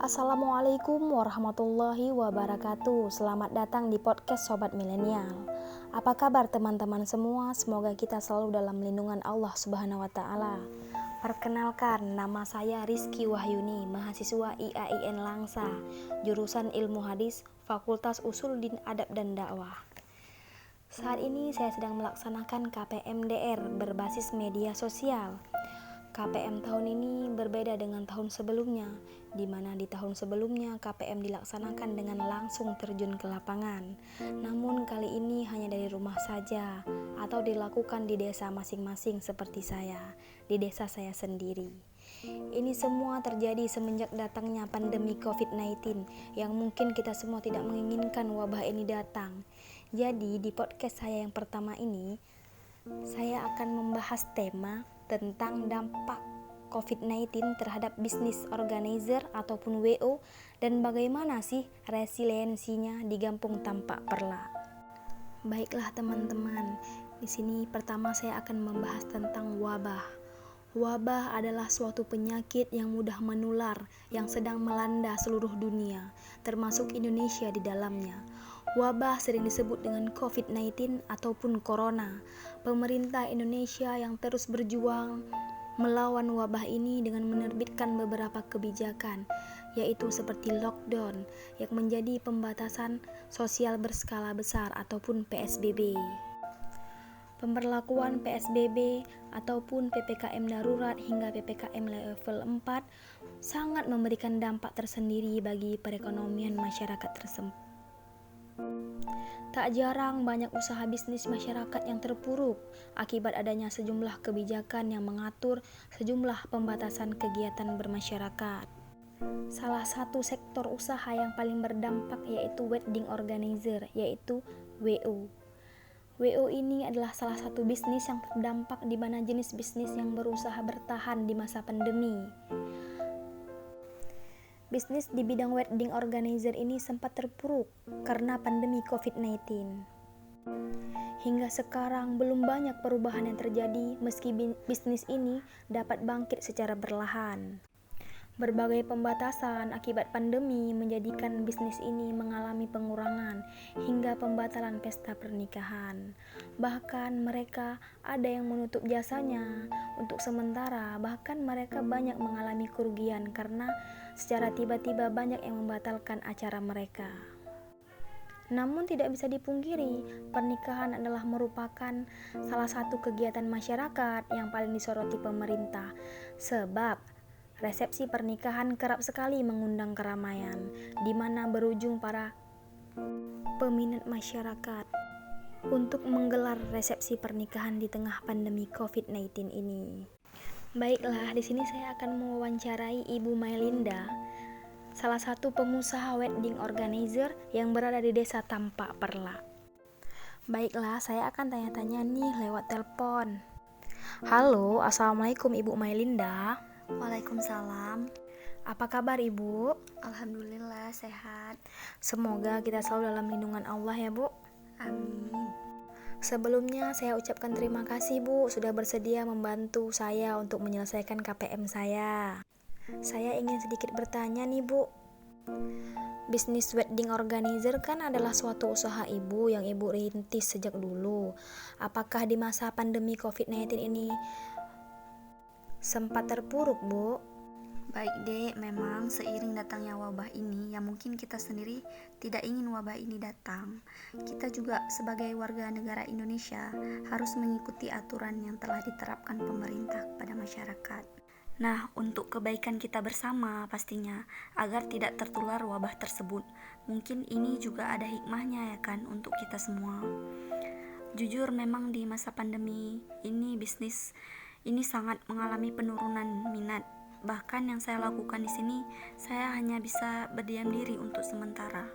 Assalamualaikum warahmatullahi wabarakatuh. Selamat datang di podcast Sobat Milenial. Apa kabar teman-teman semua? Semoga kita selalu dalam lindungan Allah Subhanahu wa taala. Perkenalkan, nama saya Rizky Wahyuni, mahasiswa IAIN Langsa, jurusan Ilmu Hadis, Fakultas Usuluddin Adab dan Dakwah. Saat ini saya sedang melaksanakan KPM-DR berbasis media sosial. KPM tahun ini berbeda dengan tahun sebelumnya, di mana di tahun sebelumnya KPM dilaksanakan dengan langsung terjun ke lapangan. Namun kali ini hanya dari rumah saja, atau dilakukan di desa masing-masing seperti saya, di desa saya sendiri. Ini semua terjadi semenjak datangnya pandemi COVID-19 yang mungkin kita semua tidak menginginkan wabah ini datang. Jadi di podcast saya yang pertama ini, saya akan membahas tema tentang dampak COVID-19 terhadap bisnis organizer ataupun WO dan bagaimana sih resiliensinya di Gampung Tampak Perla. Baiklah teman-teman, di sini pertama saya akan membahas tentang wabah. Wabah adalah suatu penyakit yang mudah menular yang sedang melanda seluruh dunia, termasuk Indonesia di dalamnya. Wabah sering disebut dengan COVID-19 ataupun Corona. Pemerintah Indonesia yang terus berjuang melawan wabah ini dengan menerbitkan beberapa kebijakan, yaitu seperti lockdown yang menjadi pembatasan sosial berskala besar ataupun PSBB. Pemberlakuan PSBB ataupun PPKM darurat hingga PPKM level 4 sangat memberikan dampak tersendiri bagi perekonomian masyarakat tersebut. Tak jarang banyak usaha bisnis masyarakat yang terpuruk akibat adanya sejumlah kebijakan yang mengatur sejumlah pembatasan kegiatan bermasyarakat. Salah satu sektor usaha yang paling berdampak yaitu wedding organizer, yaitu WO. WO ini adalah salah satu bisnis yang terdampak di mana jenis bisnis yang berusaha bertahan di masa pandemi. Bisnis di bidang wedding organizer ini sempat terpuruk karena pandemi COVID-19. Hingga sekarang belum banyak perubahan yang terjadi meski bisnis ini dapat bangkit secara perlahan. Berbagai pembatasan akibat pandemi menjadikan bisnis ini mengalami pengurangan hingga pembatalan pesta pernikahan. Bahkan mereka ada yang menutup jasanya untuk sementara, bahkan mereka banyak mengalami kerugian karena secara tiba-tiba banyak yang membatalkan acara mereka. Namun tidak bisa dipungkiri, pernikahan adalah merupakan salah satu kegiatan masyarakat yang paling disoroti pemerintah, sebab resepsi pernikahan kerap sekali mengundang keramaian, di mana berujung para peminat masyarakat untuk menggelar resepsi pernikahan di tengah pandemi COVID-19 ini. Baiklah, di sini saya akan mewawancarai Ibu Mailinda, salah satu pengusaha wedding organizer yang berada di Desa Tampak Perla. Baiklah, saya akan tanya-tanya nih lewat telepon. Halo, Assalamualaikum Ibu Mailinda. Waalaikumsalam. Apa kabar Ibu? Alhamdulillah sehat. Semoga kita selalu dalam lindungan Allah ya Bu. Amin. Sebelumnya saya ucapkan terima kasih Bu sudah bersedia membantu saya untuk menyelesaikan KPM saya. Saya ingin sedikit bertanya nih Bu. Bisnis wedding organizer kan adalah suatu usaha Ibu yang Ibu rintis sejak dulu. Apakah di masa pandemi COVID-19 ini sempat terpuruk Bu? Baik Dek, memang seiring datangnya wabah ini yang mungkin kita sendiri tidak ingin wabah ini datang, kita juga sebagai warga negara Indonesia harus mengikuti aturan yang telah diterapkan pemerintah pada masyarakat. Nah, untuk kebaikan kita bersama pastinya, agar tidak tertular wabah tersebut, mungkin ini juga ada hikmahnya ya kan untuk kita semua. Jujur memang di masa pandemi ini bisnis ini sangat mengalami penurunan minat. Bahkan yang saya lakukan di sini, saya hanya bisa berdiam diri untuk sementara.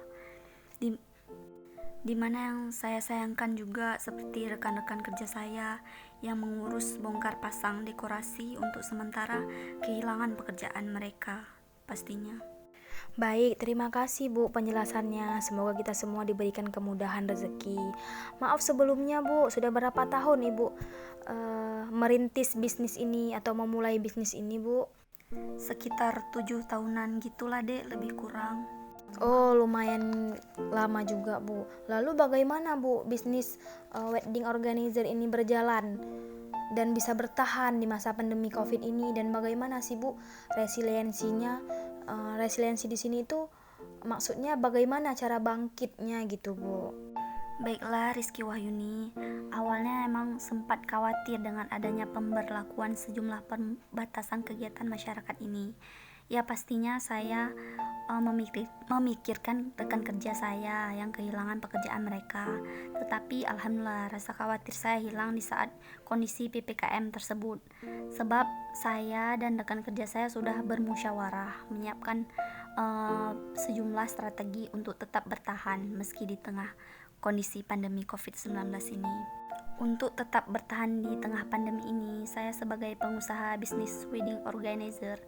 Di mana yang saya sayangkan juga seperti rekan-rekan kerja saya yang mengurus bongkar pasang dekorasi untuk sementara kehilangan pekerjaan mereka pastinya. Baik, terima kasih Bu penjelasannya. Semoga kita semua diberikan kemudahan rezeki. Maaf sebelumnya Bu, sudah berapa tahun Ibu merintis bisnis ini atau memulai bisnis ini Bu? Sekitar 7 tahunan gitulah dek, lebih kurang. Oh, lumayan lama juga, Bu. Lalu bagaimana, Bu, bisnis wedding organizer ini berjalan dan bisa bertahan di masa pandemi Covid ini, dan bagaimana sih, Bu, resiliensinya? Resiliensi di sini itu maksudnya bagaimana cara bangkitnya gitu, Bu? Baiklah Rizky Wahyuni, awalnya emang sempat khawatir dengan adanya pemberlakuan sejumlah pembatasan kegiatan masyarakat ini. Ya pastinya saya memikirkan rekan kerja saya yang kehilangan pekerjaan mereka. Tetapi alhamdulillah rasa khawatir saya hilang di saat kondisi PPKM tersebut. Sebab saya dan rekan kerja saya sudah bermusyawarah menyiapkan sejumlah strategi untuk tetap bertahan meski di tengah kondisi pandemi COVID-19 ini. Untuk tetap bertahan di tengah pandemi ini, saya sebagai pengusaha bisnis wedding organizer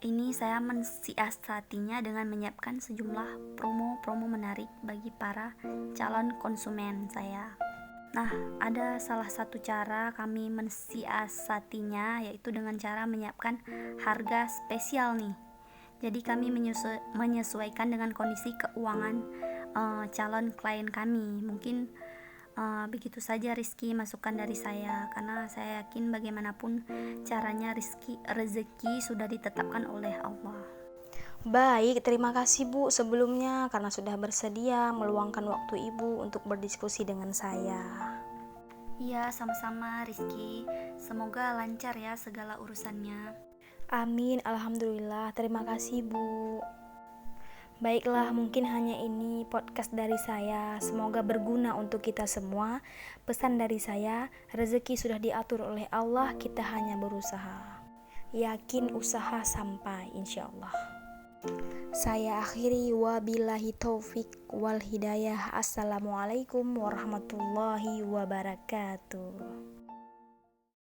ini saya mensiasatinya dengan menyiapkan sejumlah promo-promo menarik bagi para calon konsumen saya. Nah, ada salah satu cara kami mensiasatinya, yaitu dengan cara menyiapkan harga spesial nih. Jadi kami menyesuaikan dengan kondisi keuangan calon klien kami. Mungkin begitu saja Rizky masukan dari saya, karena saya yakin bagaimanapun caranya rezeki sudah ditetapkan oleh Allah. Baik, terima kasih, Bu, sebelumnya karena sudah bersedia meluangkan waktu Ibu untuk berdiskusi dengan saya. Iya, sama-sama Rizky. Semoga lancar ya segala urusannya. Amin, alhamdulillah. Terima kasih, Bu. Baiklah, mungkin hanya ini podcast dari saya. Semoga berguna untuk kita semua. Pesan dari saya, rezeki sudah diatur oleh Allah, kita hanya berusaha. Yakin usaha sampai, insya Allah. Saya akhiri, wabillahi taufik wal hidayah. Assalamualaikum warahmatullahi wabarakatuh.